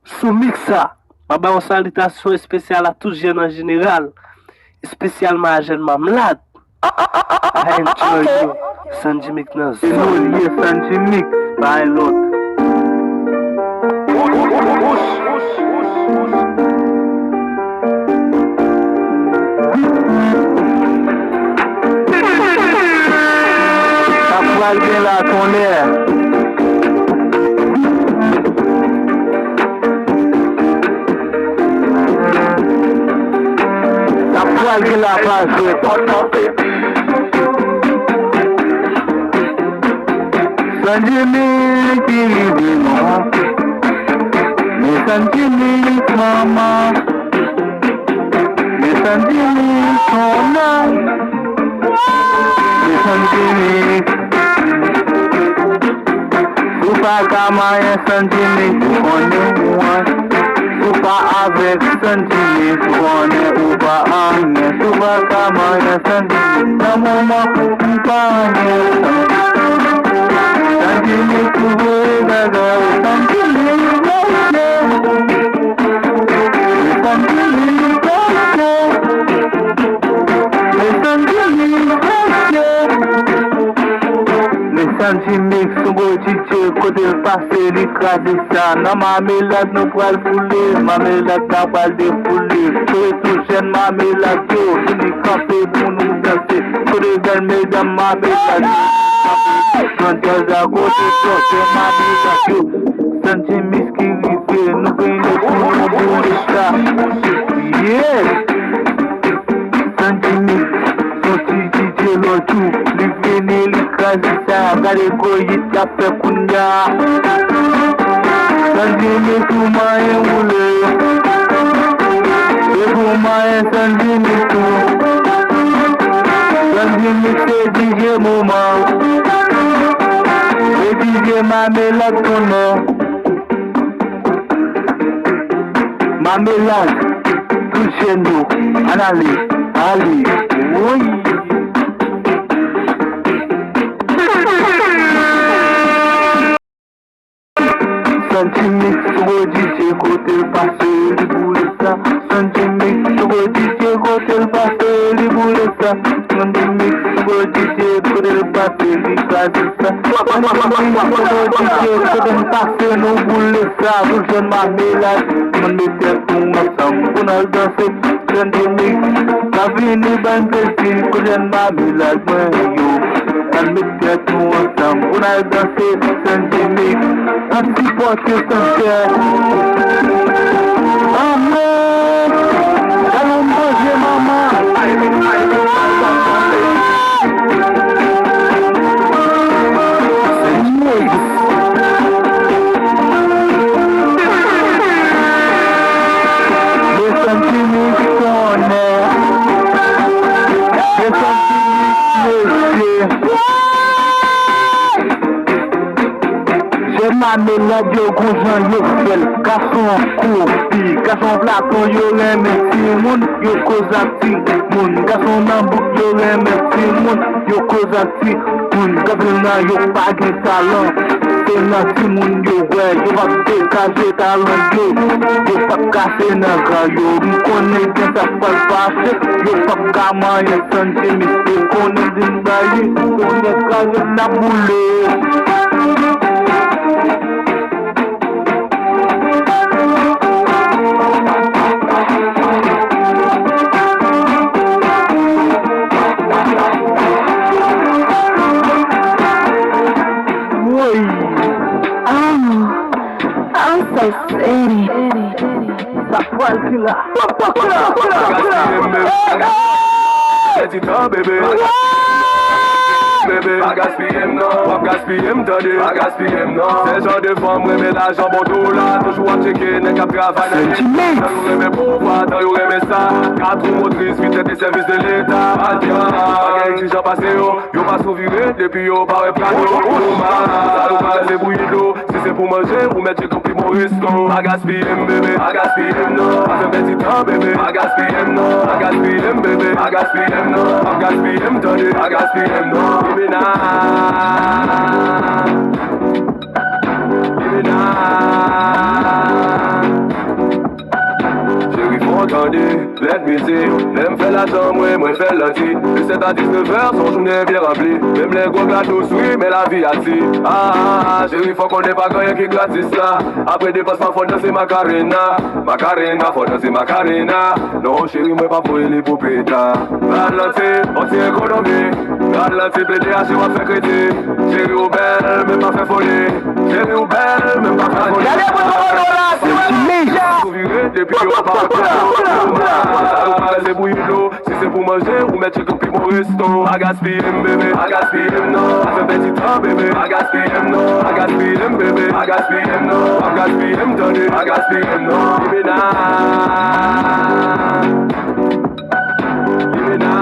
Sou Mixa, ma une salutation spéciale à tous jeunes en général, spécialement à jeunes malades. I enjoy you, Sanji Mix. C'est nous liés, Sanji Mix, by l'autre. Ça pourra bien là, ton air. Alguien la pase, Sanji Mix qui vive moi, mais Sanji Mix maman, mais Sanji Mix son âme, mais Sanji Mix. Sou pas camarade Sanji Mix, on est moi. Sou pas avec Sanji Mix, on est ou pas en est. Sou pas camarade Sanji Mix, dans mon moment ou pas en est. Sanji Mix, tu veux gaga, Sanji Mix, Sanji Mix, Sanji Mix, son beau DJ, côté le passé, l'écrasé ça. Non, ma mélade, nous poils foulés, ma mélade, ta poil défoulé. Tout jeune, ma mélade, yo, fini campé pour nous danser. Tous les belles mesdames, ma mélade, quand elles à côté, c'est ma mélade, yo. Sanji Mix qui vivait, nous gagnons pour nous bouler ça. Yeah! Sanji Mix, son petit DJ, l'autre, livrer l'écrasé. Gare goyi tape kunya Sanji Mix umaye ule Ebu umaye Sanji Mix Sanji Mix e DJ Mouma E DJ Mamela Tono Mamela Tuchendo Anali Ali Oui Sanji Mix, gros DJ, côté le passé, les boules ça. Sanji Mix, gros DJ, côté le passé, les boules ça. Sanji Mix, gros DJ, côté le passé, les classes ça. Sanji Mix, gros DJ, côté le passé, nous boules ça. Vous jeunes ma mélade, mon était tout ensemble, on a dansé. Sanji Mix, la vie n'est pas un plaisir, que j'aime ma mélade, moi yo. On était tout ensemble, on a dansé. Sanji Mix, un petit porte sincère. Amen. Allons manger maman. C'est Mix. Les Sanji Mix connaissent. Les Sanji Mix ma mélade yo gonjan yo fel, garçon court, garçon platon yo reme ti moun, yo cause ti moun, garçon nan bouk yo reme ti moun, yo cause ti moun, gavena yo pa gen talent, te nan ti moun yo wè, yo va dégager talent yo pa kase nan ga yo, m'konne gen sa pas passe, yo pa kamaye Sanji Mix, yo konne din bayi, konne kaje na boule. Let it go, baby. Baby, pas gaspiller non, pas gaspiller m'tendez, pas gaspiller non. C'est genre de femme, mais l'argent bon tout là, toujours à checker, n'est qu'à travailler. T'as eu aimé pouvoir, t'as eu aimé ça. Quatre motrices, vite des services de l'État. Pas de pas exigeant passer yo pas sauviré, depuis yo pas reprendre yo. Ça nous parle de bouillir d'eau, si c'est pour manger, vous mettez comme plus mon resto. Pas gaspiller bébé, pas gaspiller non. Pas faire petit temps bébé, pas gaspiller non. Pas gaspiller bébé, pas gaspiller non. Pas gaspiller m'tendez, pas gaspiller non. Give me now. pété. L'aime fait la chambre, moi fait le thé. De 7 à 19h, son journée bien remplie. Même les gros gâteaux oui, mais la vie a dit. Ah, chérie, faut qu'on ait pas gagné qui gratis là. Après dépassement, faut danser Macarena. Macarena, faut danser Macarena. Non, chérie, moi pas pour les poupétas. Atlanté, on tient économie. Atlanté, PDH, on va faire crédit. Chérie ou belle, même pas fait folie. Chérie ou belle, même pas fait folie. Depuis qu'on va pas c'est bouillir l'eau. Si c'est pour manger, ou mettre chez copie mon resto. I gaspille bébé, I gaspille non. I fais petit temps bébé, I gaspille non. I gaspille bébé, I gaspille non. I gaspille donner, I gaspille non. Give me now. Give me now.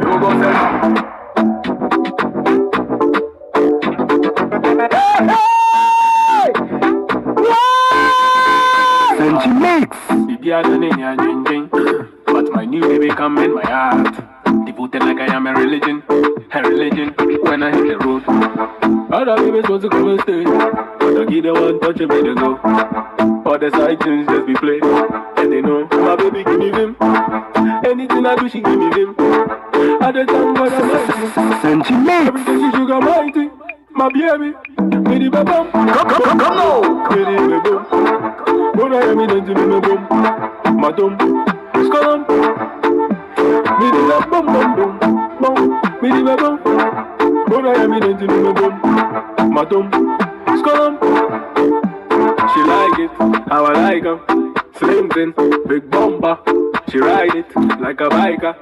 You go say. Mix. Baby, I don't need your ding, but my new baby come in my heart. Devoted like I am a religion. When I hit the road, other babies want to come and stay, but I give them one touch and make them go. All the side things just be played, and they know my baby give me him. Anything I do, she give me him. At the time when I'm like, everything she sugar mighty, my baby. Me the babam, come now, me the babam. When I am in the boom, madam, scum. Me the bum bum bum bum, me the bum. When I am in the boom, madam, scum. She like it, how I like her. Slim thin, big bumper. She ride it like a biker.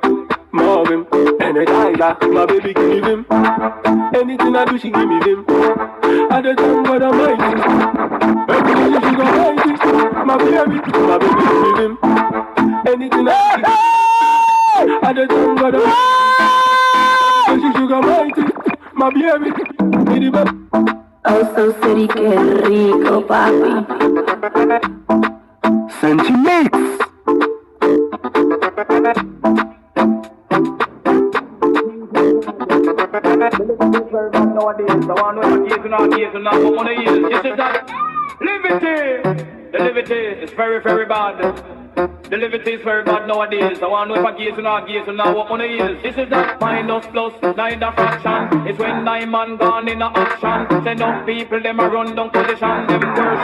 Mom him, and a tiger. My baby give him. Anything I do, she give me him. At the time when I'm mighty, everything she got mighty. My baby give me him. Anything I do, at the time when I'm mighty, she got mighty. My baby, me the best. Oh, so city, que rico, papi. Sentimix. The liberty is very, very bad. The liberty is very bad nowadays. I want to know if I gaze or not gaze or not what money is. This is not minus plus, neither fraction. It's when 9 man gone in a action. Send up people, them a run down position. Them girls.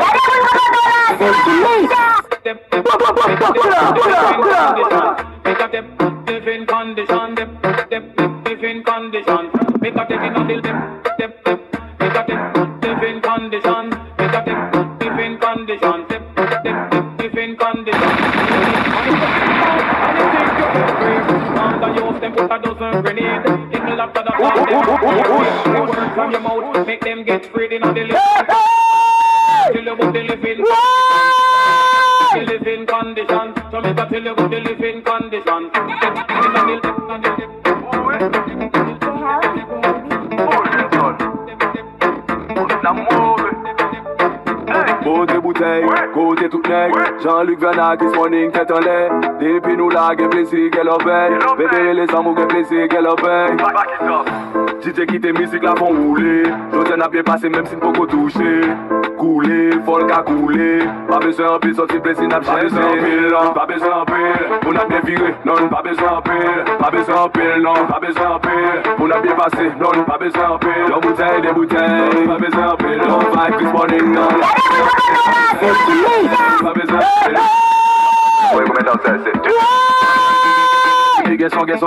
Make up them living condition. Them living condition. Make up them in a little make up them living condition. Make up them living condition. Living condition. And you them put a dozen grenade. In the lap of the car, them words from your mouth. Make them get sprayed in the lip. Till you put the living. The living condition. So make a tell you about the living condition. Côté bouteille, côté tout nègre. Jean-Luc Vernat qui morning tête en l'air. Depuis nous là, qu'est plaisir qu'elle obéit. Bébé les amours, qu'est plaisir qu'elle obéit. DJ qui tes musiques là font rouler. J'ose n'a bien passé même si ne peut toucher. Couler, folk à couler. Pas besoin en pile, sorti plaisir n'a pas besoin en pile. Pas besoin en pile, on a bien viré. Non, pas besoin en pile. Pas besoin en pile, non, pas besoin en pile. On a bien passé, non, pas besoin en pile. Des bouteilles, des bouteilles. Pas besoin en pile, non, vibe this morning, non. Pas besoin en pile. Oui, vous mettez en tête, c'est tout. Get son, get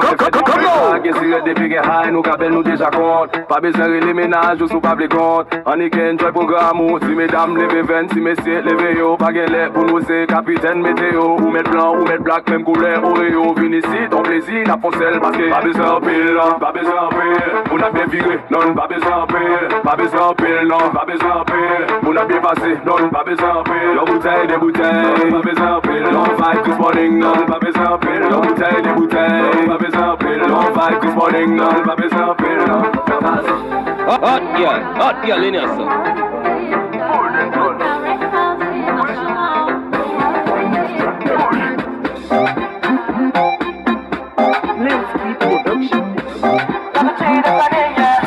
des big high, nous cabelles nous déjà compte. Pas besoin de les ménages, ou sous pas les comptes. On y gagne, joy programme, si mesdames, levez 20, si messieurs, levez yo. Pas galère pour nous, c'est capitaine météo. Ou mettre blanc, ou mettre black, même couleur, Oreo. Vine ici, ton plaisir, n'a foncelle, parce que pas besoin de pile, pas besoin de pile. On a bien viré, non, pas besoin de pile. Pas besoin de pile, non, pas besoin de pile. On a bien passé, non, pas besoin de pile. Des bouteilles, des bouteilles, pas besoin de pile. Non, fight this morning, non, pas besoin de pile. Des bouteilles, des bouteilles. Pas besoin de pile, non, vibe this morning, non, pas besoin de pile, non. Hot girl in here, sir.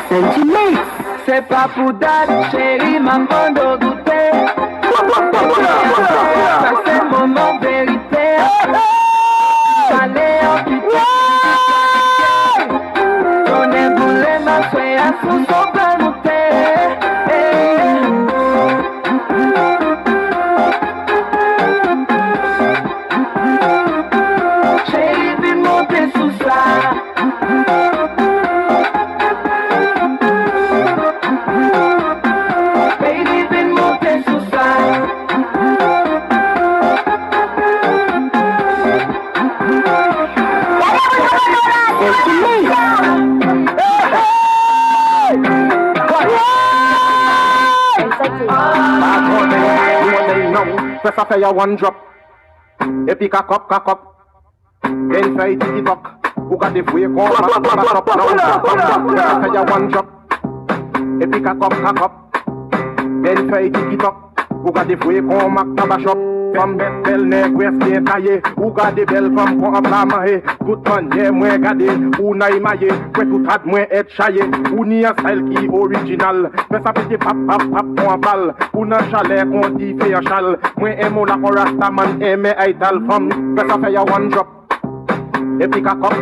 Sentimix. C'est pas pour date, chérie, ma prendre douter. Ça c'est coração sobre no pé. Cheio de monte susar. Baby, de monte susar. Press a fire one drop. Epic a cup. Then try tiki talk. Who got the free call? Press a fire one drop. Epic a cup. Then try tiki talk. Who got the free call? Mac shop. From belle nèg west bien taillé. Ou gade belle femme qu'on a pas mahé. Tout monde moi gade ou na imaye. Quoi tout had moi être chaillé. Ou ni un style qui original. Mais ça petit pap on balle. Ou nan chalet qu'on dit fait un chal. Moi aime la rasta man aime aital femme. Mais ça fait ya one drop. Et puis kakop.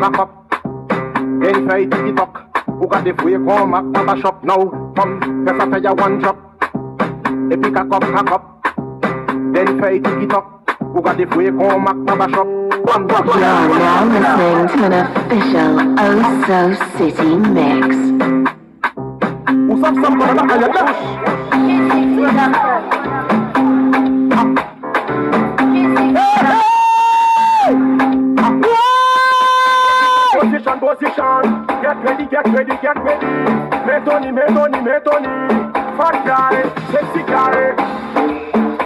Then fait tiki talk. Ou gade fouye qu'on ma shop now. Mais ça fait ya one drop. Et puis kakop. Then try tiki talk. Who got the free call Mac Baba shop? One box. You're now listening to an official Oh So City mix. Who's up some for the back of your dash? Position. Get ready. Me Tony. Fat guy, sexy guy.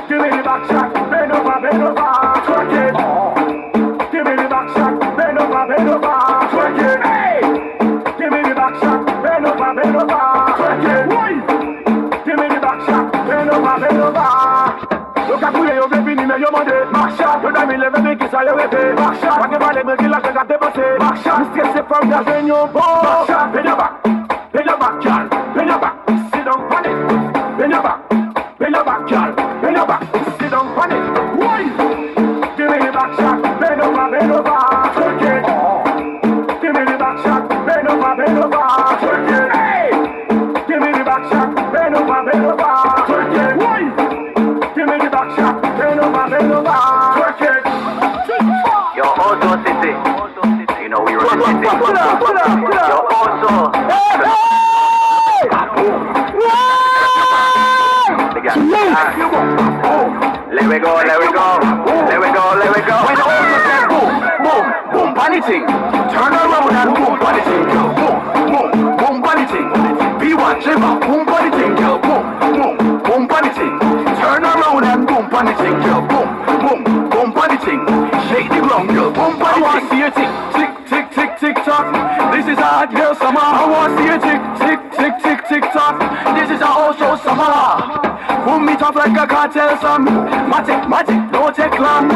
Give me the back shot, bend over, twerk it. Give me the back shot, bend over, twerk it. Hey! Give me the back shot, bend over, twerk it. Give me the back shot, bend over. Look at you, baby, ni me yo mande. Back shot, you me leve me kiss you repe. Back shot, when you ball me kill like I got the bossy. Back shot, me stress from the venue, boy. Back shot, bend your back, girl, bend your back. Sit down on it, bend your back, girl. Bend your back, sit down on it. Why? Give me the back shot, bend over, twerk it. Give me the back shot, bend over, twerk it. Hey! Give me the back shot, bend over, twerk it. Why? Give me the back shot, bend over, twerk it. Yo, Ozo City. You know we run the city. Yo, Ozo. Let we go. When the Ozo said boom, bunny ting. Turn around and boom, bunny ting, girl. Boom, bunny ting. B1 Shiva, boom, bunny ting, girl. Boom, bunny ting. Turn around and boom, bunny ting, girl. Boom, bunny ting. Shake the ground, girl. Boom, bunny ting. I want to see your tick tock. This is a hot girl summer. I want to see your tick tock. This is a also summer. Boom me tough like a cartel song. Matic, don't take long.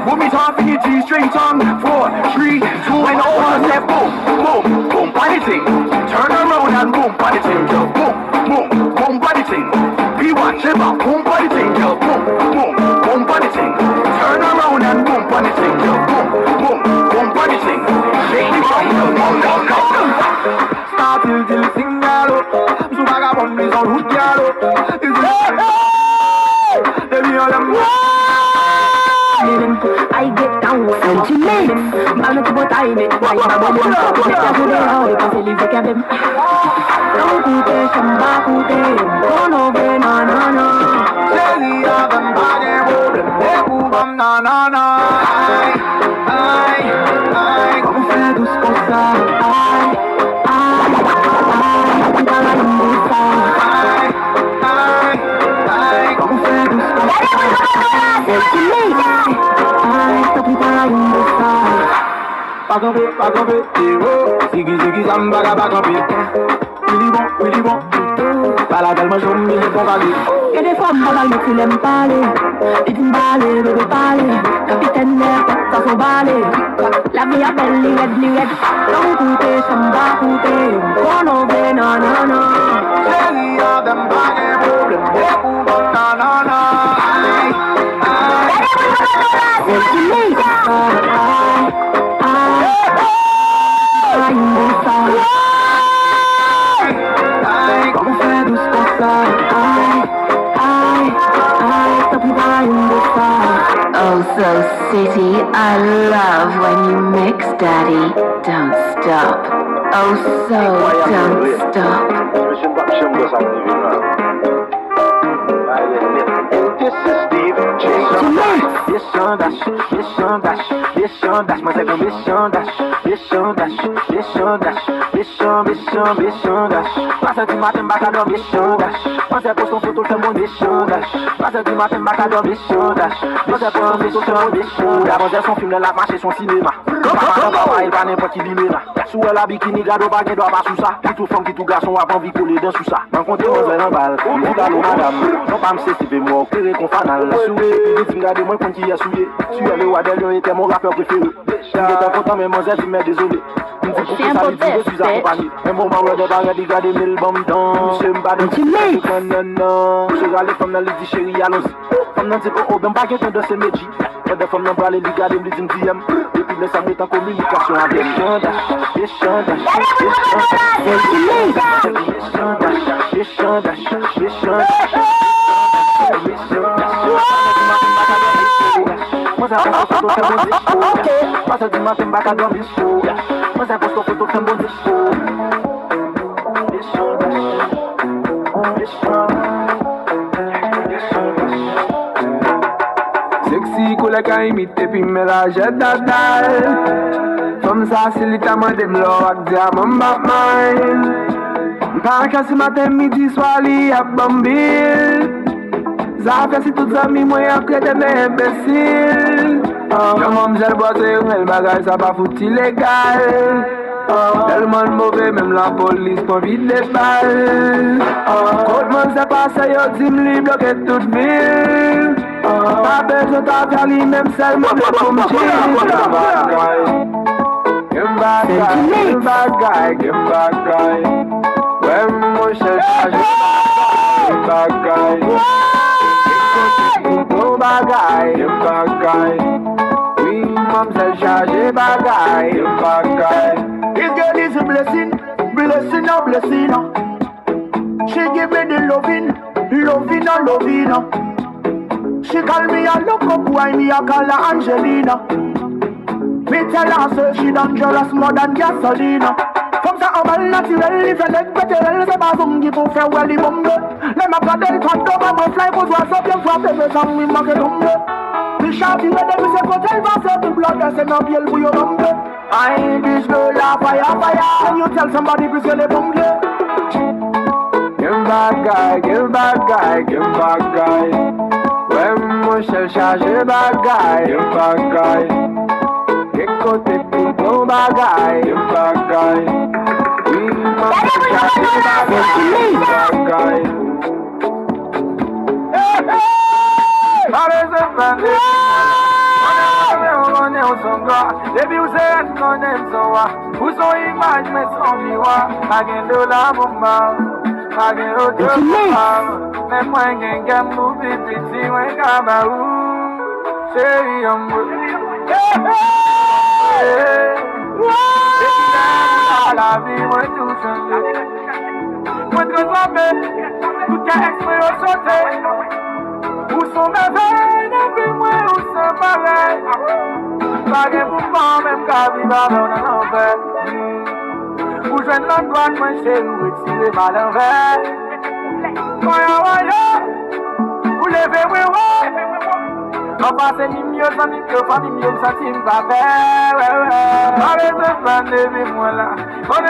Boom me tough in your G-string tongue. 4, 3, 2, and all step. Boom, body ting. Turn around and boom, body ting, girl. Boom, body ting. B1 Shiva, boom, body ting, girl. Boom, body ting. Turn around and boom, body ting, girl. Boom, body ting. Shake the ground, girl. Start till sing hello. So vagabond is on hood yellow. I get down sentiment. Mal tu botai me, vai na bola. Deixa eu ver a hora que ele vai querer. Não cute, samba cute, no ve na. Seli a bambane bode, ebu bam na. Ai, como fé dos coçar. Ai, dá limbuça. Ai, como fé dos coçar. Back up it, zero. Ziggy, zambaga, back up it. Really bon. Baladel, moi, j'aime bien ton valet. Y'a des femmes dans la rue qui l'aiment parler. Ils disent balai, bébé parler. Capitaine l'air, ça s'en balai. La vie a belle, les red. Don't coûter, samba coûter. Oh non, non. Shelly, a them bag, problem. Ebu, na. City, I love when you mix, Daddy. Don't stop. Oh, so don't stop. This is Steve J. Mission dash, mission dash, mission dash. Moi c'est comme mission dash, mission dash, mission dash, mission dash. Passa du matin, bacador, mission dash. Moi c'est pour son photo, c'est mon mission dash. Passa du matin, bacador, mission dash. Moi c'est pour son photo, c'est mon mission dash. Avant son film, la marche et son cinéma. Il va n'importe qui l'imena. Sous la bikini, gado, baguette, doit pas sous ça. Qui tout femme, qui tout garçon, avant vie coller dans sous ça. Rencontrer moi en balle, ou galop madame. Non pas me c'est moi, créer qu'on fanal. Soué, dit m'gade moi qu'on qui a souillé. Tu es le Wadel, était mon rappeur préféré. J'étais content, mais moi j'ai mais désolé. Je suis accompagné. Un moment où je vais regarder mille bombes dans. Je me bats dans non. Je vais aller comme dans le dit chérie, allons-y. Comme dans le oh, ben baguette de ces métiers. Des femmes n'ont pas les regarder, me disent DM. Et puis les amis en communication avec les chandages. Moi ça passe photo c'est bon disco. Passa du matin bac à dormir disco. Moi ça passe photo c'est bon disco. Sexy collègue à imiter puis me la jette à dalle. Comme ça c'est littéralement des blocs avec diamant Batman. Par cas ce matin midi soir li à Bambil. Ça fait si toutes amis moi après des imbéciles. Y'a mon m'gèle boisé le bagage ça pas foutu illégal. Tellement mauvais même la police pas vite les balles. Quand moi c'est passé yo dit me bloquer toute ville. Pas besoin de faire lui même seulement pour me chill. Give back guy. Ouais mon cher give back guy. Go bagay, give back guy. Oui mamselle chargé bagay, give back guy. This girl is a blessing, blessing a blessing. She give me the loving, loving a loving. She call me a look up, why me a call her Angelina. Me tell her so she dangerous more than gasolina. Comme ça en balle naturel, il fait l'être pétérel. C'est pas zoom qui pour faire well, il bombe. Les ma pas d'elle quand on va me fly pour voir ça bien frapper, mais ça me manque tombe. The shot in the devil say go tell myself the blood that's in a piel for your bum. I ain't this girl a fire. When you tell somebody please get a bum. Give back guy, give back guy, give back guy. Ouais mon cher chargé bagay, give back guy. Écoutez tout ton bagay, give back guy. Oui mamselle chargé bagay, give back guy. Allez c'est fini. On est au son gars. Depuis où c'est qu'on aime son wa. Où son image mais son miroir. Again de la bomba. Again de la bomba. Même moi j'ai un mou petit moi cabaou. Chérie amour. La vie moi tout changé. Moi transformé. Tout qu'à exprès au sauté. Où sont mes veines, et moi où sont pareils. Pas de mouvement, même qu'à vivre dans l'enfer. Où je ne l'endroit, moi chez où est-il mal envers. Où levez, oui. On passe ni mieux, sans ni mieux, pas ni mieux, ça t'ime pas faire. Allez, te prendre, levez-moi là. On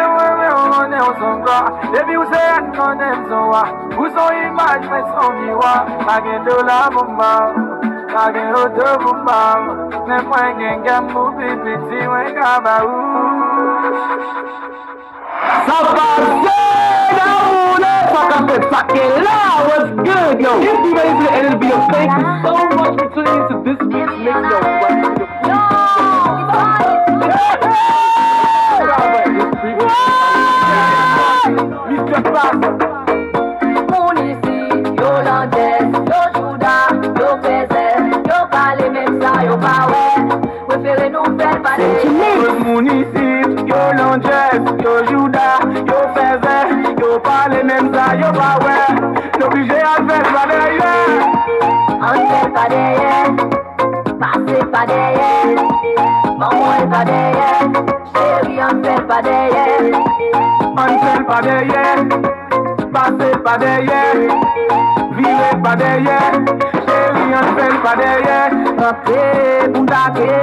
est au son gars. Depuis où c'est qu'on aime son wa. Où son image, mais son miroir. Again de la bomba. Again de bomba. Mais moi, j'ai mou petit, moi, cabaou. Ça va, fucking loud. What's good, yo? If you made it to the end of the video, thank you so much for tuning into this week's mix. Mr. Papa. Munici, yo Landes, yo Juda, yo Fezel, yo Pale, même ça, yo Power. Préférez nous faire parler. Munici, yo Landes, yo Juda, yo Fezel, yo Pale, même ça, yo Power. L'obligé à faire pas derrière. On fait pas derrière. Passez pas derrière. Maman est pas derrière. Chérie, on fait pas derrière. On fait pas derrière. Passez pas derrière. Vivez pas derrière. Chérie, on fait pas derrière. Tapé, pour taper.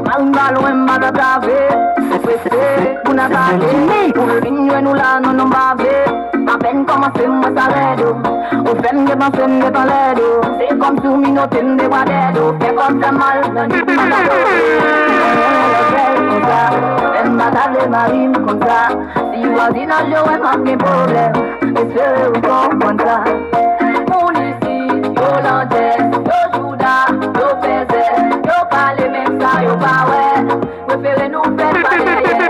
Malga loin, mal taper. C'est pour n'attaquer. Pour finir, nous là, nous nous baver. À peine commencé, moi ça l'aide. Au fait, m'y pensé, m'y pas l'aide. C'est comme si m'y noté, m'y pas d'aide. Fais comme ça mal, m'y dit m'y pas d'aide. M'y batale marine comme ça. Si voisin a joué, pas de problème. Espérez vous comprendre ça. Mon ici, yo l'antenne, yo Judas, yo Fézé, yo pas les mêmes ça, yo pas ouais. Préférez nous faire pas derrière.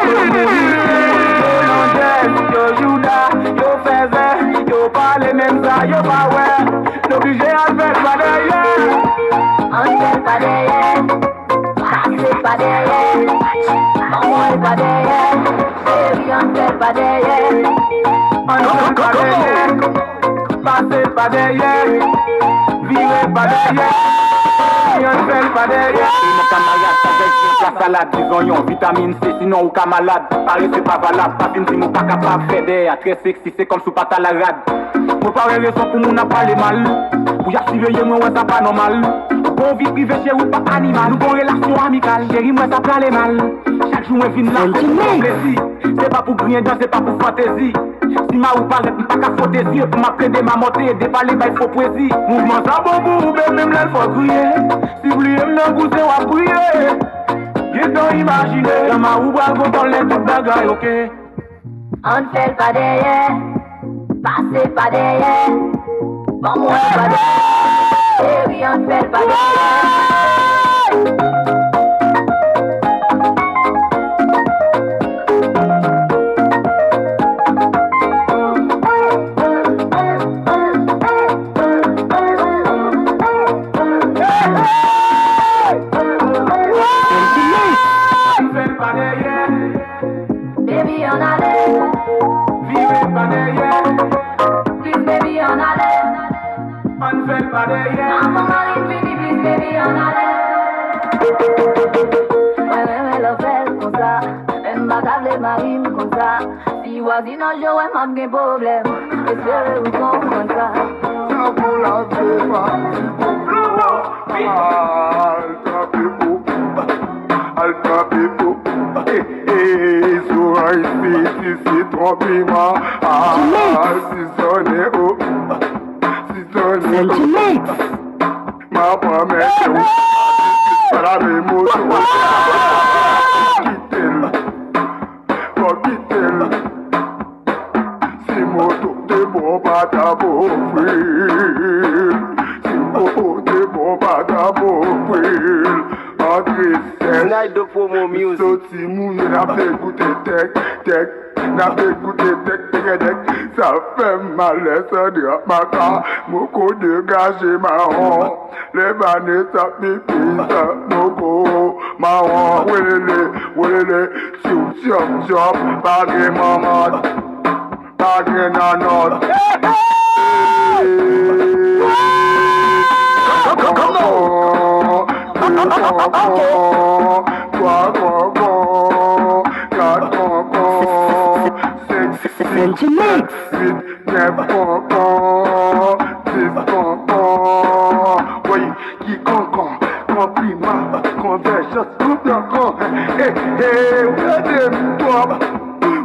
Yo l'antenne, yo Judas, yo Fézé, yo pas les mêmes ça, yo pas ouais. L'obligé à faire pas derrière. On fait pas derrière, passez pas derrière. Maman est pas derrière, chérie on fait pas derrière. On fait pas derrière, passez pas derrière, vivez pas derrière, on fait pas derrière. Mon camarade, avec la salade, des oignons, vitamine C, sinon ou camalade. Paris c'est pas valable, pas fin si nous pas capable de faire derrière. Très sexy, c'est comme sous pâte à la rade. Faut pas raison pour nous n'a pas les mal. Pour y assurer moi ouais ça pas normal. Bon vie privée chez ou pas animal. Nous bon relation amicale, chérie moi ça pas les mal. Chaque jour moi vine là, c'est plaisir. C'est pas pour rien, c'est pas pour fantaisie. Si ma ou parle, pas qu'à faute des yeux. Pour m'apprendre ma montée, déballer, bah il faut poésie. Mouvement ça bon pour vous, même là il faut crier. Si vous voulez me pousser, on va prier. J'ai donc imaginé, dans ma ou bras, on parle de toute bagaille, ok. On fait pas derrière, passez pas derrière. Maman est pas derrière, chérie on fait pas derrière. Baby on a l'air, vivez pas derrière. please baby on a l'air. On fait pas derrière. Maman m'a fini, please baby on a l'air. Ouais, le fait comme ça, elle m'a tablé ma rime comme ça. Si voisin a joué, m'a de problème. Espérez vous comprendre ça. Ça vous la fait pas. Alta Pipo, so I see, c'est trop piment. Si sonne haut, si sonne haut. Ma promesse, c'est la même mot. Quitte-le, faut quitte-le. Si moto de bon pas ta beau frère. Si moto de bon pas ta beau frère. Night de promo music. Soti moun n'a fait goûter tech, n'a fait goûter tech. Ça fait mal, ça drap ma car. Moko dégagé marron. Les bannes ça pipi, ça moko marron. Wélé, chop, bagé maman, bagé nanot. Oui, qui concon, compliment, convergence, tout d'accord. Regardez-moi top,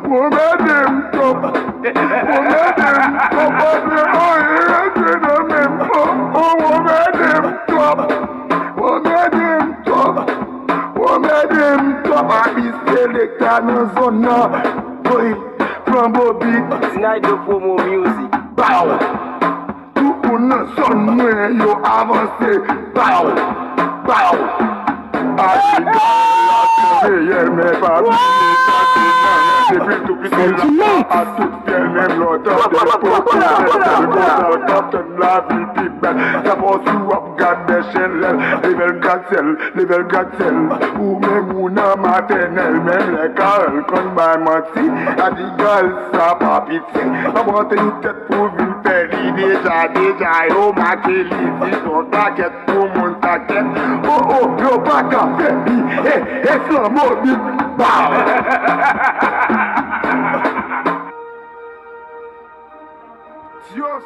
regardez-moi top, Night de promo music. Bow. Tout le monde sonne, yo avancé. Bow. Depuis tout petit là, à toute pied, même l'autre. Captain la vie, big bad. Ça passe sous up, garde des chaînes, level gatsel. Ou même ou non maternelle, même les carrels, qu'on m'a menti. A dit, gueule, ça pas pitié. Pas monter une tête pour une péri, déjà, yo, ma kéli, si ton taquette pour mon taquette. Oh, yo, pas qu'à faire, exclamation, bam! Dios,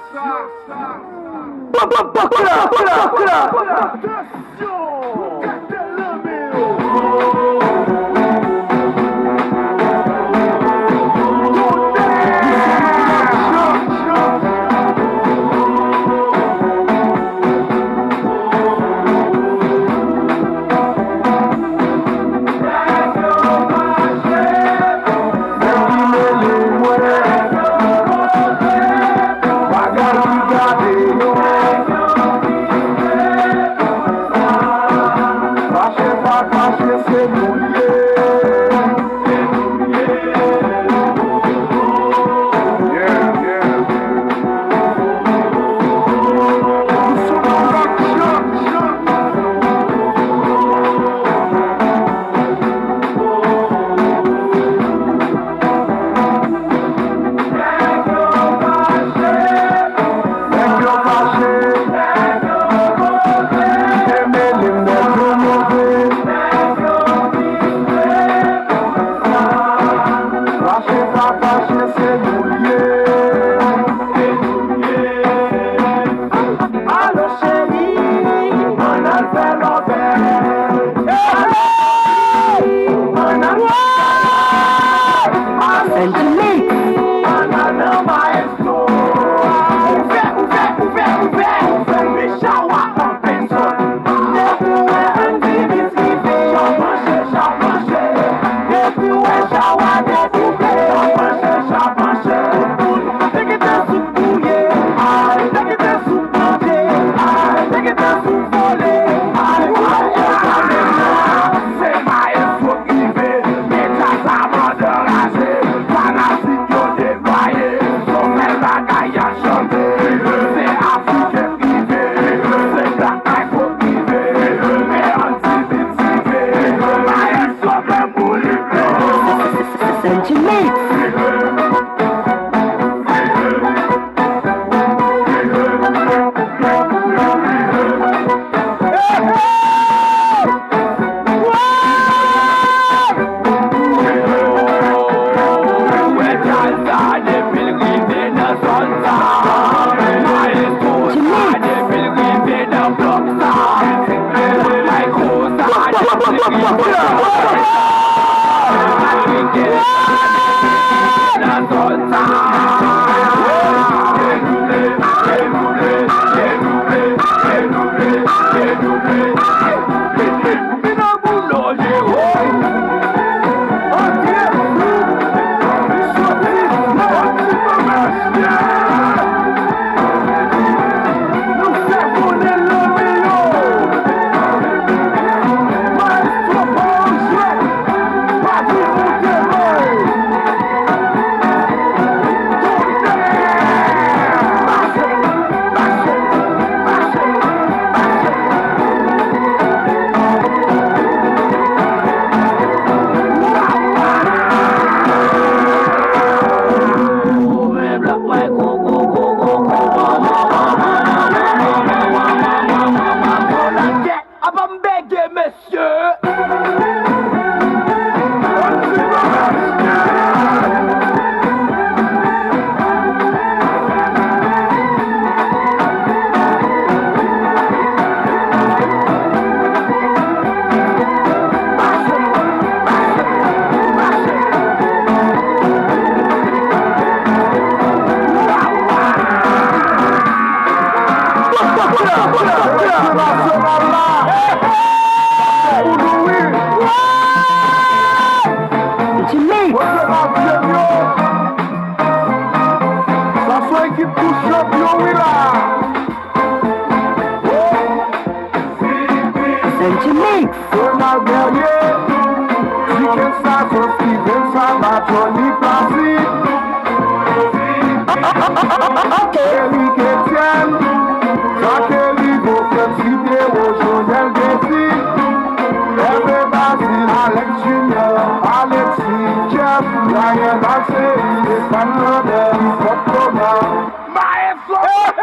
Mix. Tony Placid. Kelly Ketian, Kelly Bokati, Journal Bessie, everybody, Alex Jr., Alexi, Jeff, Ryan, Axel, Stefan Robert, Fotoma, Maestro.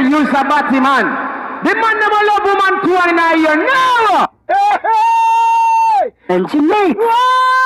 Use a batty man. The man never love woman too in a year. No! Hey, hey! And she makes.